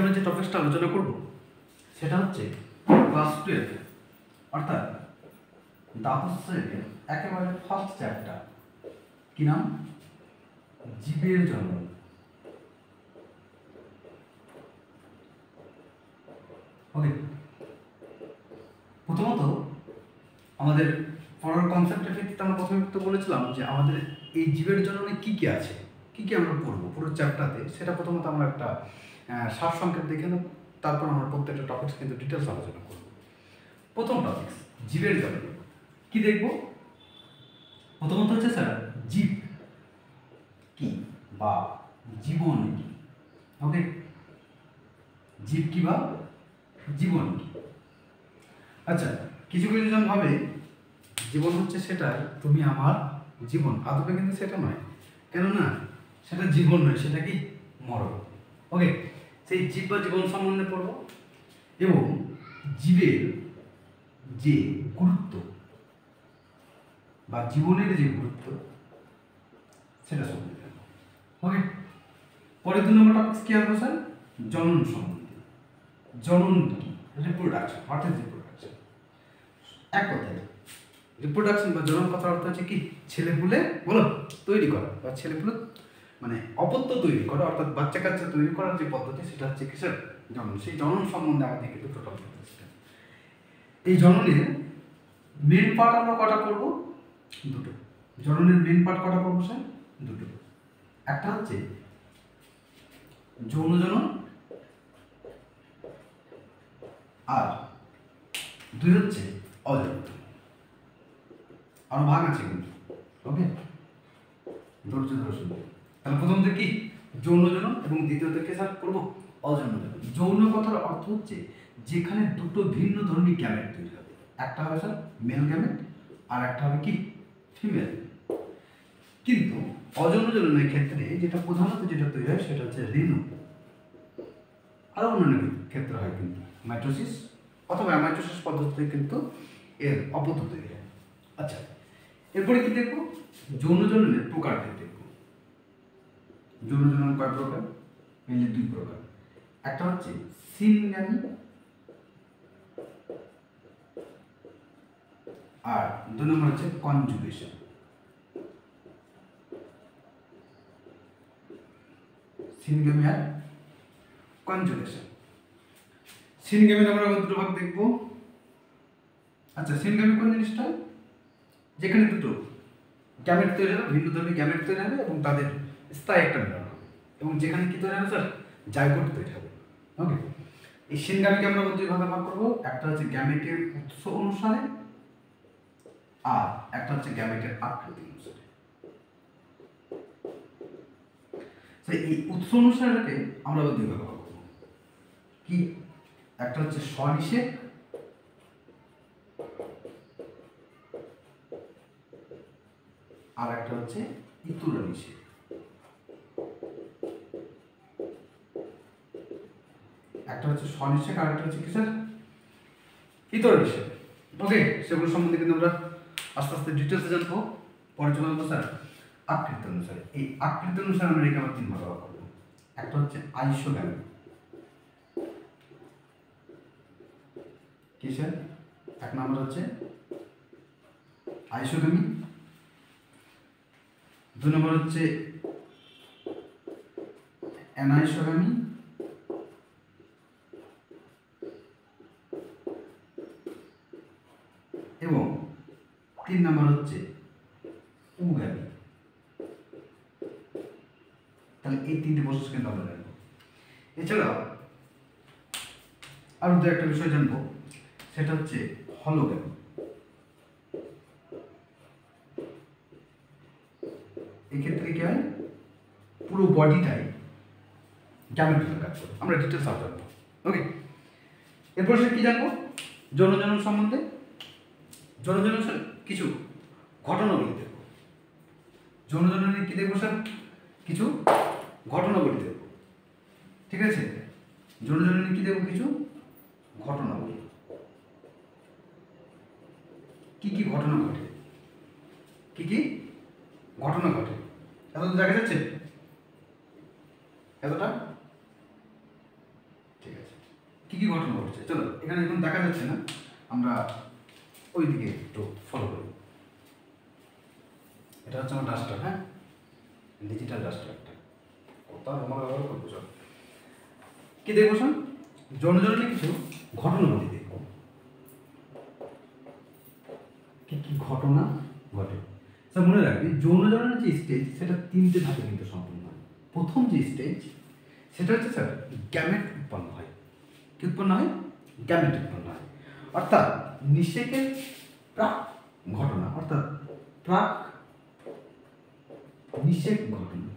আমরা যে টপিকটা আলোচনা করব সেটা হচ্ছে ক্লাস 12 অর্থাৎ দ্বাদশ শ্রেণীর একেবারে ফার্স্ট চ্যাপ্টার, কি নাম? জীবের জনন। ওকে, প্রথমত আমাদের পড়ার কনসেপ্টের ভিত্তিতে আমরা প্রথমে তো বলেছিলাম যে আমাদের এই জীবের জননে কি কি আছে, কি কি আমরা পড়বো পুরো চ্যাপ্টারতে, সেটা প্রথমত আমরা একটা সারসংক্ষেপ দেখে নেব, তারপর আমরা প্রত্যেকটা টপিক কিন্তু ডিটেলস আলোচনা করব। প্রথম টপিক জীবের জনন কি দেখব? প্রথমত হচ্ছে স্যার জীব কি বা জীবন কি। ওকে, জীব কি বা জীবন কি। আচ্ছা, কিছু কিছু জন ভাবে জীবন হচ্ছে সেটাই তুমি আমার জীবন, আদপে কিন্তু সেটা নয়, কেননা সেটা জীবন নয়, সেটা কি মরণ। ওকে, সেই জীব বা জীবন সম্বন্ধে পড়ব এবং জীবের যে গুরুত্ব বা জীবনের যে গুরুত্ব সেটা সম্বন্ধে। ওকে, পরে 2 নম্বর টপিক কি আসবে স্যার? জনন সম্বন্ধে। জনন কি? রিপ্রোডাকশন। What is reproduction? এক কথায় রিপ্রোডাকশন বা জনন কথার অর্থ হচ্ছে কি? ছেলেপুলে বলো তৈরি করা বা ছেলেপুলে মানে অপত্য তৈরি করা, অর্থাৎ বাচ্চা কাচ্চা তৈরি করার যে পদ্ধতি সেটা হচ্ছে কিসের? জনন। সেই জনন সম্বন্ধে আমাদের কিন্তু টপিক হচ্ছে। এই জননের মেন পার্ট আমরা কটা পড়বো? 2টো। জননের মেন পার্ট কটা পড়বো স্যার? 2টো। একটা হচ্ছে যৌন জনন আর 2 হচ্ছে অযৌন। আরো ভাগ আছে কিন্তু। ওকে, ধৈর্য ধরে শুনবে। তাহলে প্রথমত কি? যৌন জনন এবং দ্বিতীয়ত কি স্যার করবো? অযৌন জনন। যৌন কথার অর্থ হচ্ছে যেখানে 2টো ভিন্ন ধর্মী গ্যামেট তৈরি হবে। একটা হবে স্যার মেল গ্যামেট আর একটা হবে কি? ফিমেল। কিন্তু অযৌন জননের ক্ষেত্রে যেটা প্রধানত যেটা তৈরি হয় সেটা হচ্ছে রেণু। আরো অন্যান্য ক্ষেত্রে হয় কিন্তু মাইটোসিস অথবা অ্যামাইটোসিস পদ্ধতিতে কিন্তু এর অপত্য তৈরি হয়। আচ্ছা, এরপরে কি দেখবো? যৌন জননের প্রকারভেদ দেখব। যৌন জনন কয় প্রকার? মেনলি 2 প্রকার। একটা হচ্ছে সিনগ্যামি আর 2 নম্বর হচ্ছে কনজুগেশন। সিনগ্যামি আর কনজুগেশন। সিনগ্যামির আমরা 2 ভাগ দেখব। আচ্ছা, সিনগ্যামি কোন জিনিসটা? যেখানে 2টো গ্যামেট তৈরি হবে, ভিন্ন ধর্মী গ্যামেট তৈরি হবে এবং তাদের স্থায়ী একটা মিলন হবে, এবং যেখানে কি তৈরি হবে স্যার? জাইগোট তৈরি হবে। ওকে, এই সিনগ্যামিকে আমরা 2 ভাগে ভাগ করব। একটা হচ্ছে গ্যামেটের উৎস অনুসারে আর একটা হচ্ছে গ্যামেটের আকৃতি অনুসারে। এই উৎস অনুসারে আমরা 2 ভাগে ভাগ করব। কি? একটা হচ্ছে স্বনিষেক আর একটা হচ্ছে ইতরনিষেক। একটা হচ্ছে স্বনিষেক আর একটা হচ্ছে কি স্যার? ইতরনিষেক। ওকে, সেগুলো সম্বন্ধে কিন্তু আমরা আস্তে আস্তে ডিটেলসে জানবো। পরে চলে আসবো স্যার আকৃতি অনুসারে। এই আকৃতি অনুসারে আমরা একে আবার 3 ভাগে ভাগ করবো। একটা হচ্ছে আইসোগ্যামি। কি স্যার? 1 নম্বর হচ্ছে আইসোগ্যামি, 2 নম্বর হচ্ছে অ্যানাইসোগ্যামি এবং 3 নম্বর হচ্ছে উগ্যামি। তাহলে এই 3টে প্রসেস কিন্তু আমরা জানবো। এছাড়াও আরো 2-একটা বিষয় জানবো, সেটা হচ্ছে হলোগ্যামি। এক্ষেত্রে কি হয়? পুরো বডিটাই গ্যামেট ধরে কাজ করে। আমরা ডিটেলস জানবো। ওকে, এরপর সে কি জানবো? যৌন জনন সম্বন্ধে। যৌন জনন কিছু ঘটনাবলী দেখব। যৌন জননে কি দেখবো স্যার? কিছু ঘটনাবলী দেখব। ঠিক আছে, যৌন জননে কি দেখবো? কিছু ঘটনাবলী। কি কি ঘটনা ঘটে? কি কি ঘটনা ঘটে? এতটা দেখা যাচ্ছে? এতটা কি ঘটনা ঘটছে। চলো এখানে এখন দেখা যাচ্ছে না, আমরা ওই দিকে একটু ফলো করি। এটা হচ্ছে আমার ডাস্টার, হ্যাঁ, ডিজিটাল ডাস্টার একটা, কোথাও আমরা ব্যবহার করবো। চলো কি দেখবো শোন, যৌনজননে কিছু ঘটনাবলী দেখবো, কি কি ঘটনা ঘটে। স্যার মনে রাখবে যৌনজননের যে স্টেজ সেটা 3টে ধাপে কিন্তু সম্পূর্ণ হয়। প্রথম যে স্টেজ সেটা হচ্ছে স্যার গ্যামেট উৎপন্ন হয়। কি উৎপন্ন হয়? গ্যামেট উৎপন্ন হয়, অর্থাৎ নিষেকের প্রাক ঘটনা, অর্থাৎ প্রাক নিষেক ঘটনা,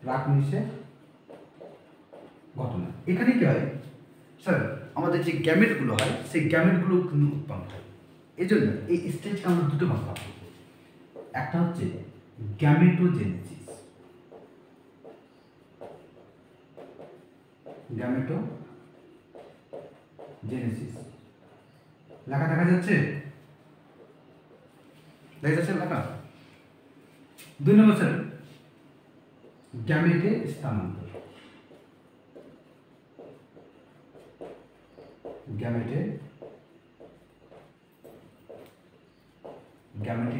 প্রাক নিষেক ঘটনা। এখানে কি হয় স্যার, আমাদের যে গ্যামেটগুলো হয় সেই গ্যামেটগুলো কিন্তু উৎপন্ন হয়। এই জন্য এই স্টেজকে আমরা দুটো ভাগ করব। একটা হচ্ছে গ্যামেটোজেনেসিস, গ্যামেটোজেনেসিস লেখা দেখা যাচ্ছে, দেখা যাচ্ছে লেখা। 2 নম্বর স্যার গ্যামেটে স্থানান্তর, গ্যামেটে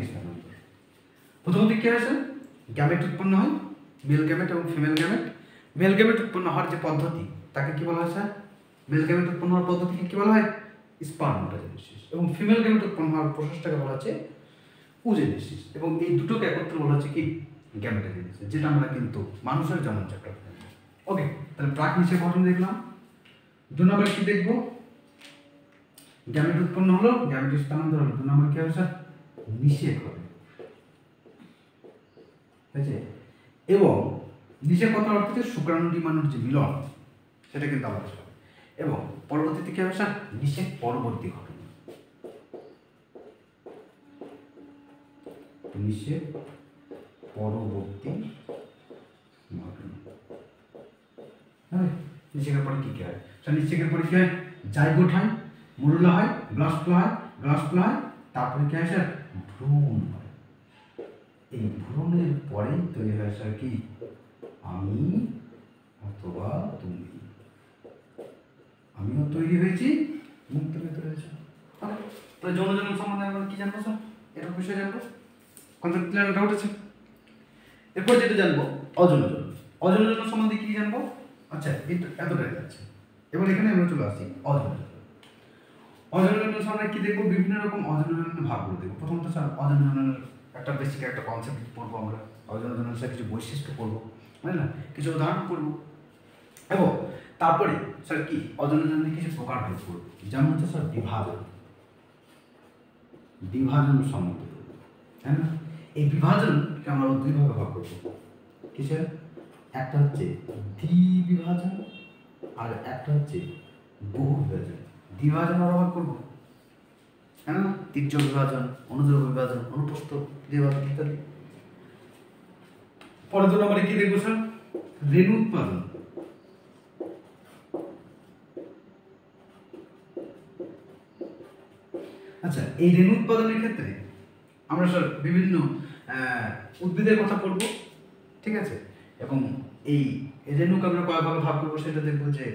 স্থানান্তর। প্রথমত কি হয়েছে, গ্যামেট উৎপন্ন হয়, মেল গ্যামেট এবং ফিমেল গ্যামেট। মেল গ্যামেট উৎপন্ন হওয়ার যে পদ্ধতি তাকে কি বলা হয় স্যার? মেল গ্যামেট উৎপন্ন হওয়ার পদ্ধতিকে কি বলা হয়? স্পার্মাটোজেনেসিস। এবং ফিমেল গ্যামেট উৎপন্ন হওয়ার প্রসেসটাকে বলা হচ্ছে ওজেনেসিস। এবং এই দুটোকে একত্রে বলা হচ্ছে কি? গ্যামেটোজেনেসিস, যেটা আমরা কিন্তু মানুষের জন্ম চ্যাপ্টার। ওকে, তাহলে প্রাক নিষেক ঘটনা দেখলাম। 2 নম্বর কি দেখবো? গ্যামেট উৎপন্ন হলো, গ্যামেট স্থানান্তর হলো। 2 নম্বর কি হবে স্যার? নিষেক হবে, ঠিক আছে? এবং নিষেক কথার অর্থ হচ্ছে শুক্রাণু ডিম্বাণুর যে মিলন সেটা কিন্তু আমাদের হবে। এবং পরবর্তীতে কি হবে স্যার? নিষেক পরবর্তী ঘটনা, নিষেক পরবর্তী ঘটনা। হ্যাঁ, নিষেকের পরে কি কি হয় স্যার? নিষেকের পরে কি হয়? জাইগোট হয়, মরুলা হয়, ব্লাস্টলা হয়, ব্লাস্টলা হয়, তারপরে কি হয় স্যার? ভ্রূণ হয়। এই ভ্রূণের পরেই তৈরি হয় স্যার কি? আমি অথবা তুমি। আমিও তৈরি হয়েছি, মুক্ত ভেতরে হয়েছে। তাহলে যৌনজনন সম্বন্ধে আমরা কি জানবো স্যার? এটার বিষয়ে জানবো, কনসেপ্ট ক্লিয়ার ডাউট আছে? এরপর যেটা জানবো অযৌনজনন। অযৌনজনন সম্বন্ধে কি জানবো? আচ্ছা, এতটাই যাচ্ছে। এবার এখানে আমরা চলে আসি অযৌনজনন। অযৌনজনন সম্বন্ধে কি দেখবো? বিভিন্ন রকম অযৌনজননের ভাগগুলো দেখবো। প্রথমত স্যার অযৌনজনের একটা বেসিক একটা কনসেপ্ট পড়বো আমরা। অযৌনজনের স্যার কিছু বৈশিষ্ট্য পড়বো, বুঝলেন না, কিছু উদাহরণ পড়বো। এবং তারপরে স্যার কি অযৌনজনের কিছু প্রকারভেদ পড়বো, যেমন হচ্ছে স্যার বিভাজন, বিভাজন সম্বন্ধে, হ্যাঁ না? এই বিভাজনকে আমরা 2 ভাগে ভাগ করবো। কিসের? একটা হচ্ছে দ্বিবিভাজন আর একটা হচ্ছে বহু বিভাজন। দ্বিবিভাজন আমরা ভাগ করবো, হ্যাঁ না? তির্যক বিভাজন, অনুদ্রব বিভাজন, অনুপ্রস্থ বিভাজন ইত্যাদি। পরে 2 নম্বরে কি দেখবো স্যার? রেণু উৎপাদন। আচ্ছা, এই রেণু উৎপাদনের ক্ষেত্রে আমরা স্যার বিভিন্ন উদ্ভিদের কথা পড়বো, ঠিক আছে? এবং এই রেণুকে আমরা কয় ভাগে ভাগ করবো সেটা দেখবো, যে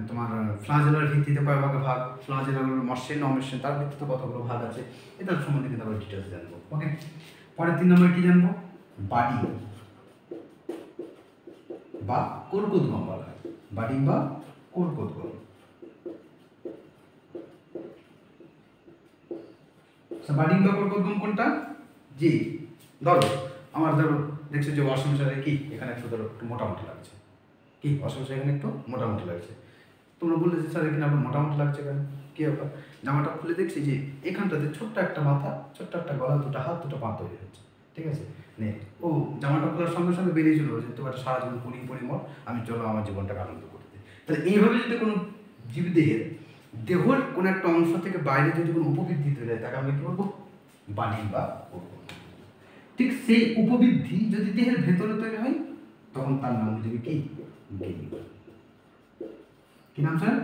তোমার ফ্লাজেলার ভিত্তিতে কয় ভাগে ভাগ, ফ্লাজেলার মসৃণ অমসৃণ তার ভিত্তিতে কতগুলো ভাগ আছে, এটার সম্বন্ধে কিন্তু আমরা ডিটেলস জানবো। ওকে, পরে 3 নম্বরে কি জানবো? বাডিং বা কর্কোদ্গম বলা হয়, বাডিং বা কর্কোদ্গম। বাডিং বা কর্কোদ্গম কোনটা? জি, ধরো আমার দেখছো যে ওয়াশিং মেশিনে কি এখানে একটু ধরো একটু মোটামুটি লাগছে, কি ওয়াশিং মেশিনে এখানে একটু মোটামুটি লাগছে। তোমরা বললে যে স্যার এখানে আপনার মোটামুটি লাগছে কেন? কি ব্যাপার? জামাটা খুলে দেখছি যে এখানটাতে ছোট্ট একটা মাথা, ছোট্ট একটা গলা, 2টা হাত, 2টা পা তৈরি হচ্ছে, ঠিক আছে? ও জামাটা খোলার সঙ্গে সঙ্গে বেরিয়ে চলো যে তোমার সারা জীবন পরিমর, আমি চলো আমার জীবনটাকে আনন্দ করতে। তাহলে এইভাবে যদি কোনো জীবদেহের দেহর কোনো একটা অংশ থেকে বাইরে যদি কোনো উপবৃদ্ধি তৈরি হয় তাকে আমরা কি বলবো? বাডিং বা কর্কোদ্গম। ঠিক সেই উপবৃদ্ধি যদি দেহের ভেতরে তৈরি হয় তখন তার নাম হচ্ছে কি? গেমিউ। কি নাম স্যার?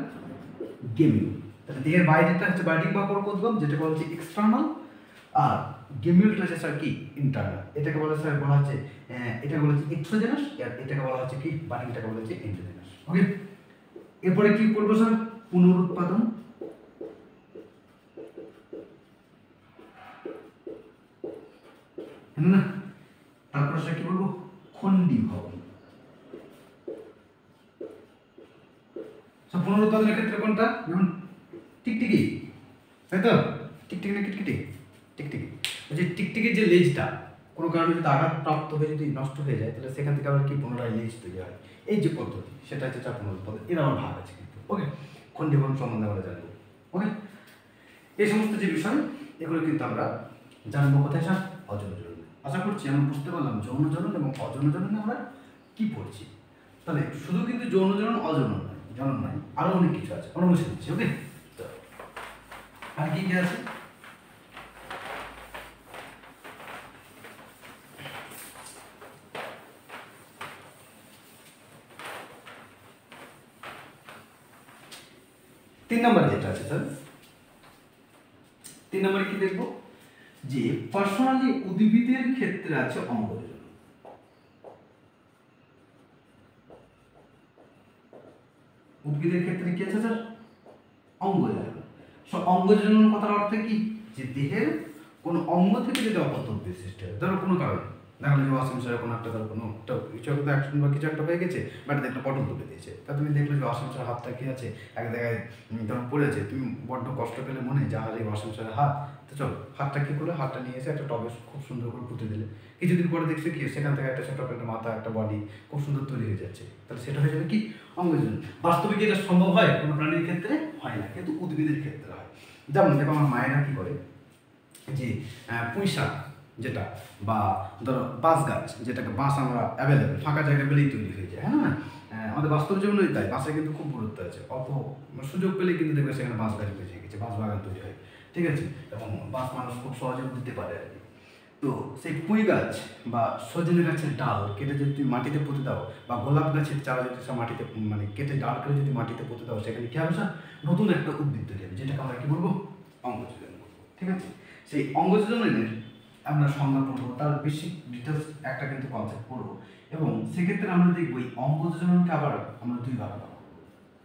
গেমিউ। তাহলে দেহের বাইরেটা হচ্ছে বাডিং বা কর্কোদ্গম, যেটা বলা হচ্ছে এক্সটার্নাল, আর গেমিউলটা হচ্ছে স্যার কি? ইন্টারনাল। এটাকে বলা হচ্ছে এটাকে বলা হচ্ছে এক্সোজেনাস, আর এটাকে বলা হচ্ছে কি? বাডিংটাকে বলা হচ্ছে এন্ডোজেনাস। ওকে, এরপরে কি করবো স্যার? পুনরুৎপাদন। না, তারপর স্যার কি বলবো? খণ্ডীভবন। পুনরুৎপাদনের ক্ষেত্রে কোনটা? যেমন টিকটিকি, তাই তো? টিকটিকি না টিকটিকি? টিকটিকি। যে টিকটিকির যে লেজটা কোনো কারণে যদি আঘাত প্রাপ্ত হয়ে যদি নষ্ট হয়ে যায়, তাহলে সেখান থেকে আবার কি পুনরায় লেজ তৈরি হয়। এই যে পদ্ধতি, সেটা হচ্ছে চাপ পুনরুৎপাদন। এর আমার ভাগ আছে কিন্তু। ওকে, খণ্ডীভবন সম্বন্ধে আমরা জানবো। ওকে, এই সমস্ত যে বিষয়, এগুলো কিন্তু আমরা জানবো কোথায় স্যার? অযৌন জননে। আশা করছি আমরা বুঝতে পারলাম যৌন জনন এবং অযৌন জননে আমরা কি পড়ছি। তাহলে শুধু কিন্তু যৌন জনন অযৌন নয়, জনন নয়, আরো অনেক কিছু আছে, আমরা মুছে দিচ্ছি। ওকে, আর কি কি আছে? তিন নম্বর যেটা আছে স্যার, 3 নম্বরে কি দেখবো? যে পার্সোনালি উদ্ভিদের ক্ষেত্রে আছে অঙ্গজনন। উদ্ভিদের ক্ষেত্রে কি আছে স্যার? অঙ্গজনন। অঙ্গজনন কথার অর্থ কি? যে দেহের কোন অঙ্গ থেকে যদি অপত্য উদ্ভিদ সৃষ্টি হয়, ধরো কোনো কারণে দেখা গেলো যে ওয়াশিং মেশিনের কোনো একটা ধরো কোনো একটা কিছু একটা অ্যাকশন বা কিছু একটা হয়ে গেছে, বাট একটা পটল তুলে দিয়েছে, তা তুমি দেখলে যে ওয়াশিং মেশিনের হাতটা কি আছে এক জায়গায় ধরো পড়ে আছে, তুমি বড্ড কষ্ট পেলে মনে যা হারে ওয়াশিং মেশিনের হাত, তো চলো হাতটা কি করলে, হাতটা নিয়ে এসে একটা টবে খুব সুন্দর করে পুঁতে দিলে, কিছুদিন পরে দেখছো কি সেখান থেকে একটা ছোট একটা মাথা একটা বডি খুব সুন্দর তৈরি হয়ে যাচ্ছে, তাহলে সেটা হয়ে যাবে কি? অঙ্গজনন। বাস্তবে কি এটা সম্ভব হয়? কোনো প্রাণীর ক্ষেত্রে হয় না, কিন্তু উদ্ভিদের ক্ষেত্রে হয়। যেমন দেখো আমার মায়েরা কি করে, যে পুঁই শাক যেটা বা ধরো বাঁশ গাছ, যেটাকে বাঁশ আমরা অ্যাভেলেবেল ফাঁকা জায়গা পেলেই তৈরি হয়ে যায়, হ্যাঁ, আমাদের বাস্তব জীবনেই তাই, বাঁশের কিন্তু খুব গুরুত্ব আছে। অল্প সুযোগ পেলেই কিন্তু দেখবে সেখানে বাঁশ গাছ বেঁচে গেছে, বাঁশ বাগান তৈরি হয়, ঠিক আছে, এবং বাঁশ মানুষ খুব সহজে দিতে পারে আর কি। তো সেই পুঁই গাছ বা সজনে গাছের ডাল কেটে যদি তুমি মাটিতে পুঁতে দাও, বা গোলাপ গাছের চারা যদি মাটিতে মানে কেটে ডাল করে যদি মাটিতে পুঁতে দাও, সেখানে কি হবে স্যার? নতুন একটা উদ্ভিদ তৈরি হবে, যেটাকে আমরা কি বলবো? অঙ্গজনন বলবো, ঠিক আছে। সেই অঙ্গজননের আমরা সংজ্ঞা পড়বো, তার বেশি ডিটেলস একটা কিন্তু কনসেপ্ট পড়বো, এবং সেক্ষেত্রে আমরা দেখবো এই অঙ্গজননকে আবার আমরা দুই ভাগ করবো।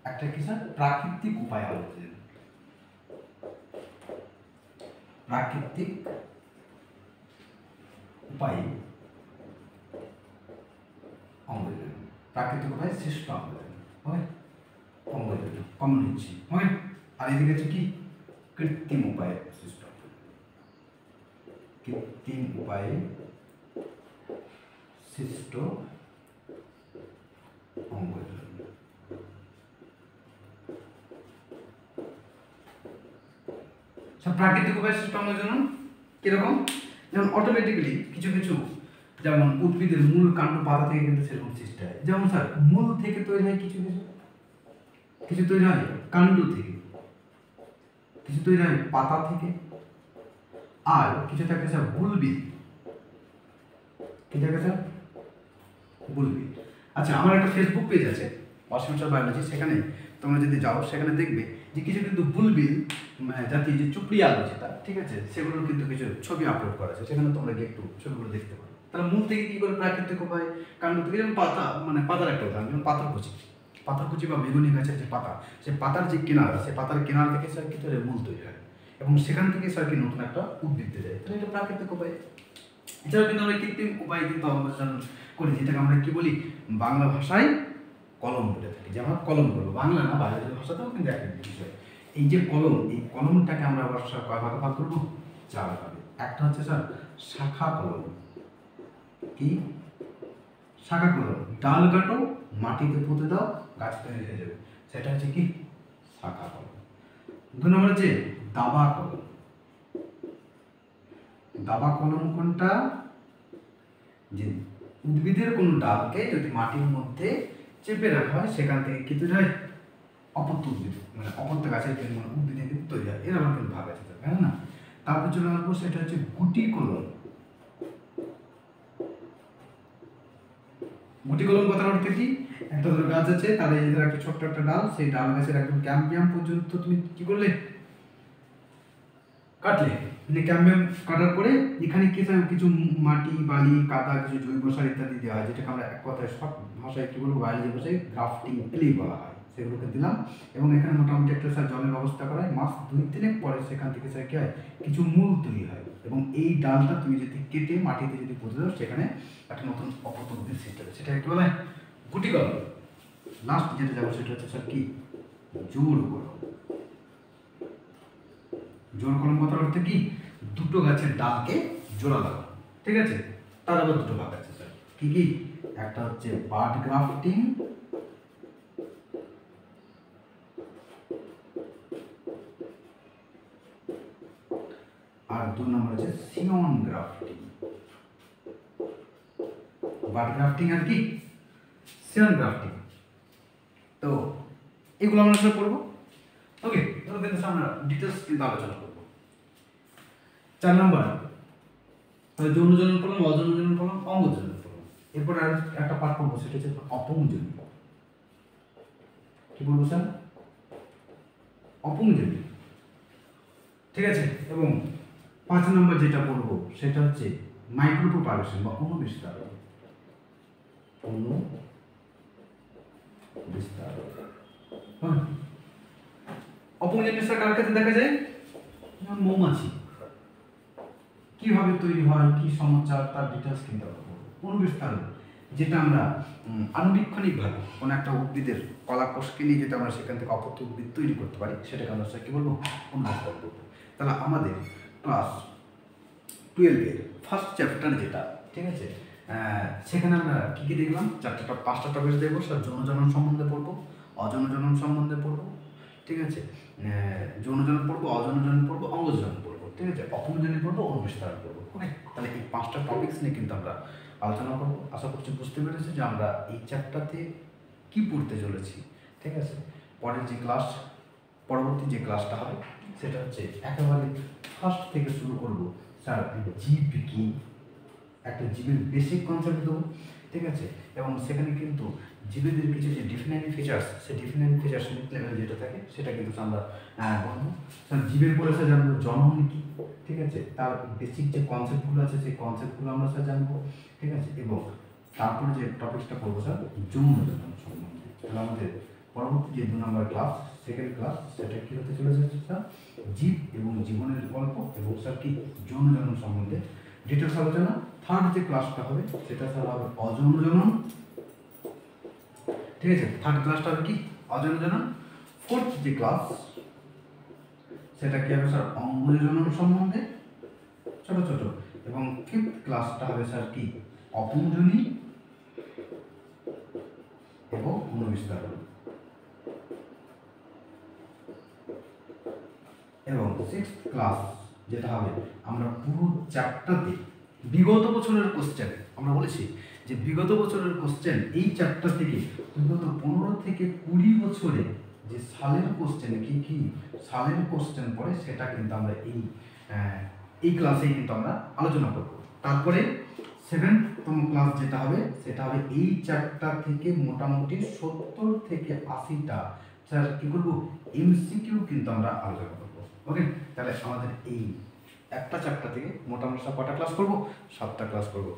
একটা কি স্যার? প্রাকৃতিক উপায় অঙ্গজনন। প্রাকৃতিক উপায় অঙ্গজনন, প্রাকৃতিক উপায় সৃষ্ট অঙ্গজনন, ওকে, অঙ্গজনন কমন হচ্ছে, ওকে। আর এদিকে আছে কি? কৃত্রিম উপায়ে সৃষ্ট, কৃত্রিম উপায়ে সৃষ্ট অঙ্গজনন। প্রাকৃতিক উপায়ে সৃষ্ট অঙ্গজনন কিরকম? যেমন অটোমেটিক্যালি কিছু কিছু, যেমন উদ্ভিদের মূল কাণ্ড পাতা থেকে কিন্তু সেরকম সৃষ্টি হয়। যেমন স্যার মূল থেকে তৈরি হয় কিছু কিছু, কিছু তৈরি হয় কাণ্ড থেকে, কিছু তৈরি হয় পাতা থেকে, আর কিছু থাকে স্যার বুলবিল। কি থাকে স্যার? বুলবিল। আচ্ছা, আমার একটা ফেসবুক পেজ আছে অসমেশাল বায়োলজি, সেখানে তোমরা যদি যাও সেখানে দেখবে যে কিছু কিন্তু বুলবিল জাতীয় যে চুপড়ি আলু যেটা, ঠিক আছে, সেগুলোর কিন্তু কিছু ছবি আপলোড করা আছে, সেখানে তোমরা গিয়ে একটু ছবিগুলো দেখতে পারো। তাহলে মূল থেকে কি করে প্রাকৃতিক উপায় কাণ্ড থেকে, যেমন পাতা, মানে পাতার একটা উদাহরণ, যেমন পাতারকুচি বা বেগুনি গাছের যে পাতা, সেই পাতার যে কিনারা, সেই পাতার কিনারা থেকে স্যার কি তৈরি? মূল তৈরি হয়, এবং সেখান থেকে স্যার কি নতুন একটা উদ্ভিদ তৈরি হয়। তাহলে এটা প্রাকৃতিক উপায়। এছাড়াও কিন্তু আমরা কৃত্রিম উপায় কিন্তু অঙ্গজনন করি, যেটাকে আমরা কি বলি? বাংলা ভাষায় কলম বলে থাকি, যে আমরা কলম করবো, বাংলা না বাংলাদেশের ভাষাতেও কিন্তু একই বিষয়। এই যে কলম, এই কলমটাকে আমরা আবার কয় ভাগে ভাগ করবো? 4 ভাগে। একটা হচ্ছে স্যার শাখা কলম। কি? শাখা কলম, ডাল কাটো, মাটিতে পুঁতে দাও, গাছ তৈরি হয়ে যাবে, সেটা হচ্ছে কি? শাখা কলম। 2 নম্বর হচ্ছে দাবা কলম। দাবা কলম কোনটা? যে উদ্ভিদের কোনো ডালকে যদি মাটির মধ্যে চেপে রাখা হয়, সেখান থেকে কি তৈরি হয়? অপত্য উদ্ভিদ, মানে অপত্য গাছের মানে উদ্ভিদে কিন্তু তৈরি হয়। এর আমার কিন্তু ভাগ আছে, তাই না? তারপর চলে আসবো, সেটা হচ্ছে গুটি কলম। গুটি কলম কথার অর্থ কি? একটা ধরো গাছ আছে, তার এই একটা ছোট্ট একটা ডাল, সেই ডাল গাছের একদম ক্যাম্পিয়াম পর্যন্ত তুমি কি করলে? কাটলে, ক্যাম্বিয়াম কাটার পরে এখানে কিছু মাটি, বালি, কাদা, কিছু জৈব সার ইত্যাদি দেওয়া হয়, যেটাকে আমরা এক কথায় সব ভাষায় কি বলবো, বায়োলজি ভাষায় গ্রাফটিং ক্লে বলা হয়। সেগুলোকে দিলাম এবং এখানে মোটামুটি একটা স্যার জলের ব্যবস্থা করা হয়। মাস 2-3 পরে সেখান থেকে স্যার কি হয়, কিছু মূল তৈরি হয় এবং এই ডালটা তুমি যদি কেটে মাটিতে যদি পুঁতে দাও, সেখানে একটা নতুন অপতন্ত্রের সৃষ্টি হবে, সেটা কি বলা হয়, গুটি কলম। লাস্ট যেটা যাবো সেটা হচ্ছে স্যার কি, জোড় কলম। জোড় কলম কথার অর্থ কি, দুটো গাছের ডালকে জোড়া লাগানো, ঠিক আছে। তার আবার দুটো ভাগ আছে স্যার, কি কি, একটা হচ্ছে বাড গ্রাফটিং, আর 2 নম্বর হচ্ছে সিয়ন গ্রাফটিং। বাড গ্রাফটিং আর কি, সিয়ন গ্রাফটিং। তো এগুলো আমরা সব করবো। ওকে, এগুলো কিন্তু আমরা ডিটেলস কিন্তু আলোচনা করবো। 4 নম্বর যৌন জনন করলাম, অযৌন জনন করলাম, অঙ্গ জনন করলাম। এরপর আর একটা পার্ট করবো, সেটা হচ্ছে অপুংজনি। কি বলবো স্যার, অপুংজনি, ঠিক আছে। এবং 5 নম্বর যেটা পড়বো সেটা হচ্ছে মাইক্রোপ্রোপাগেশন বা অনুবিস্তার। অপুংজনি স্যার কার ক্ষেত্রে দেখা যায়, যেমন মৌমাছি কিভাবে তৈরি হয়, কি সমাচার, তার ডিটেলস কিন্তু আমরা পড়বো। অনুবিস্তার যেটা আমরা আনুবীক্ষণিকভাবে কোনো একটা উদ্ভিদের কলাকোষকে নিয়ে যেটা আমরা সেখান থেকে অপত্য উদ্ভিদ তৈরি করতে পারি, সেটাকে আমরা স্যার কি বলবো, অনুবিস্তার করবো। তাহলে আমাদের ক্লাস 12-এর ফার্স্ট চ্যাপ্টার যেটা, ঠিক আছে, সেখানে আমরা কী কী দেখলাম, 5টা টপিক দেখবো স্যার। যৌন জনন সম্বন্ধে পড়বো, অযৌন জনন সম্বন্ধে পড়বো, ঠিক আছে, যৌন জনন পড়বো, অযৌন জনন পড়বো, অঙ্গ জনন পড়বো, ঠিক আছে, অপুংজনি পড়বো, অনুবিস্তার পড়বো। ওকে, তাহলে এই 5টা টপিকস নিয়ে কিন্তু আমরা আলোচনা করবো। আশা করছি বুঝতে পেরেছি যে আমরা এই চ্যাপ্টারতে কী পড়তে চলেছি, ঠিক আছে। পরবর্তী যে ক্লাসটা হবে সেটা হচ্ছে একেবারে ফার্স্ট থেকে শুরু করবো স্যার, জীব কি, একটা জীবের বেসিক কনসেপ্ট দেবো, ঠিক আছে। এবং সেখানে কিন্তু জীবেদের কিছু যে ডিফিনাইং ফিচার্স, সেই ডিফিনাইং ফিচার্স লেভেলে যেটা থাকে সেটা কিন্তু আমরা বলবো। স্যার জীবের পরে স্যার জানবো জনন কি, ঠিক আছে, তার বেসিক যে কনসেপ্টগুলো আছে সেই কনসেপ্টগুলো আমরা স্যার জানবো, ঠিক আছে। এবং তারপরে যে টপিকসটা করবো স্যার, যৌন জনন সম্বন্ধে। তাহলে আমাদের পরবর্তী যে 2 নম্বর ক্লাস, সেকেন্ড ক্লাস, সেটা কি হতে চলেছে স্যার, জীব এবং জীবনের গল্প এবং স্যার কি, যৌন জনন সম্বন্ধে ডিটেলস আলোচনা। থার্ড যে ক্লাসটা হবে সেটা স্যার হবে অযৌন জনন, ঠিক আছে। থার্ড ক্লাসটা হবে কি, অযৌন জনন। ফোর্থ যে ক্লাস সেটা কি হবে স্যার, অঙ্গ জনন সম্বন্ধে ছোট ছোট। এবং ফিফথ ক্লাসটা হবে স্যার কি, অপুংজনি এবং অনুবিস্তার। এবং সিক্সথ ক্লাস যেটা হবে, আমরা পুরো চ্যাপ্টারতে বিগত বছরের কোশ্চেন, আমরা বলেছি যে বিগত বছরের কোশ্চেন এই চ্যাপ্টার থেকে বিগত 15 থেকে 20 বছরে যে সালের কোশ্চেন, কি সালের কোশ্চেন পড়ে, সেটা কিন্তু আমরা এই ক্লাসেই কিন্তু আমরা আলোচনা করব। তারপরে 7তম ক্লাস যেটা হবে সেটা হবে এই চ্যাপ্টার থেকে মোটামুটি 70 থেকে 80টা স্যার কি করবো, এমসিকিউ কিন্তু আমরা আলোচনা করবো। ওকে, তাহলে আমাদের এই একটা চ্যাপ্টার থেকে মোটামুটি কটা ক্লাস করবো, 7টা ক্লাস করবো।